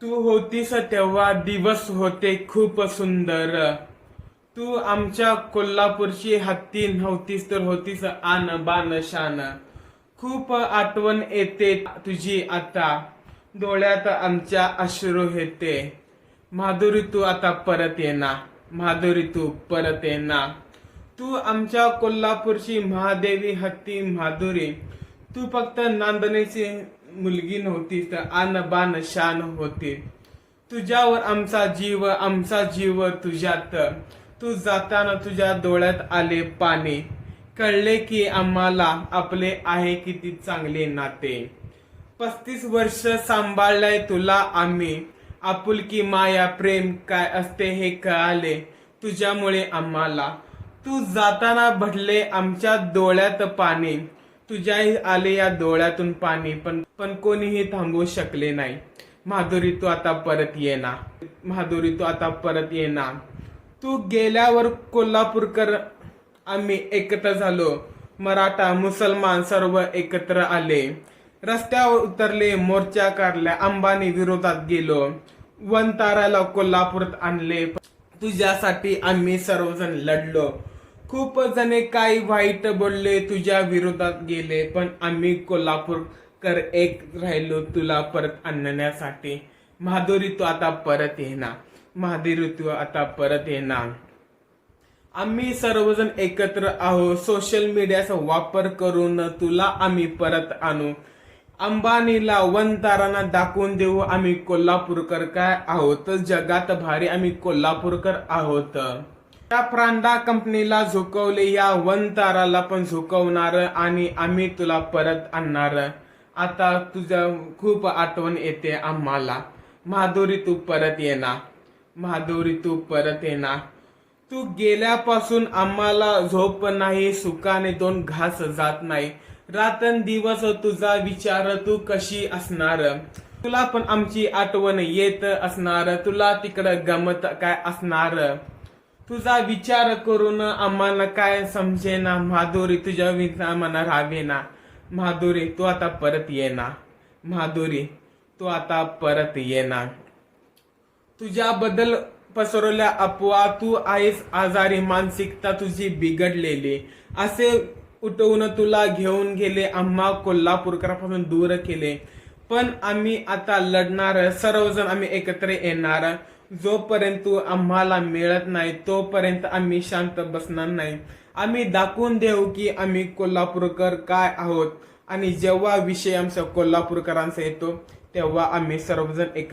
तू होतीस तेव्हा दिवस होते खूप सुंदर. तू आमच्या कोल्हापूरची हत्ती नव्हतीस तर होतीस आन बान शान. खूप आठवण येते तुझी आता, डोळ्यात आमच्या अश्रू येते. माधुरी तू आता परत येना, माधुरी तू परत येना. तू आमच्या कोल्हापूरची महादेवी हत्ती माधुरी. तू फक्त नांदणीची मुलगी नव्हती तर आन बान शान होती. तुझ्यावर आमचा जीव तुझ्यात. तू जाताना तुझ्या डोळ्यात आले पाणी. कळले की आम्हाला आपले आहे किती चांगले नाते. 35 वर्ष सांभाळलंय तुला आम्ही. आपुलकी माया प्रेम काय असते हे कळाले तुझ्यामुळे आम्हाला. तू जाताना भरले आमच्या डोळ्यात पाणी. तुझ्याही आले या डोळ्यातून पाणी, पण कोणीही थांबवू शकले नाही. माधुरी तू आता परत येना, माधुरी तू आता परत येना. तू गेल्यावर कोल्हापूरकर आम्ही एकत्र झालो. मराठा मुसलमान सर्व एकत्र आले. रस्त्यावर उतरले, मोर्चा काढल्या, अंबानी विरोधात गेलो. वनताराला कोल्हापूरात आणले. तुझ्यासाठी आम्ही सर्वजण लढलो. खूप जणे काही वाईट बोलले, तुझ्या विरोधात गेले, पण आम्ही कोल्हापूरकर एक राहिलो तुला परत आणण्यासाठी. माधुरी तू आता परत येणार, माधुरी तू आता परत येणार. आम्ही सर्वजण एकत्र आहोत. सोशल मीडियाचा वापर करून तुला आम्ही परत आणू. अंबानीला वनतारांना दाखवून देऊ आम्ही कोल्हापूरकर काय आहोत. जगात भारी आम्ही कोल्हापूरकर आहोत. त्या प्रांडा कंपनीला झुकवले, या वनताराला पण झुकवणार आणि आम्ही तुला परत आणणार. आता तुझ्या खूप आठवण येते आम्हाला. माधुरी तू परत येणार, माधुरी तू परत येणार. तू गेल्यापासून आम्हाला झोप नाही, सुखाने दोन घास जात नाही. रात्रंदिवस तुझा विचार, तू कशी असणार. तुला पण आमची आठवण येत असणार. तुला तिकडं गमत काय असणार. तुझा विचार करून आम्हाला काय समजेना. माधुरी तुझ्या आम्हाला राहावेना. माधुरी तू आता परत येणार, माधुरी तू आता परत येणार. तुझ्याबद्दल पसरवल्या अफवा, तू आहेस आजारी, मानसिकता तुझी बिघडलेली, असे उठवून तुला घेऊन गेले. आम्हा कोल्हापूरकरांपासून दूर केले, पण आम्ही आता लढणार. सर्वजण आम्ही एकत्र येणार. जोपर्यंत तू आम्हाला मिळत नाही तोपर्यंत आम्ही शांत बसणार नाही. आम्ही दाखवून देऊ की आम्ही कोल्हापूरकर काय आहोत. आणि जेव्हा विषय आमचा कोल्हापूरकरांचा येतो तेव्हा आम्ही सर्वजण एकत्र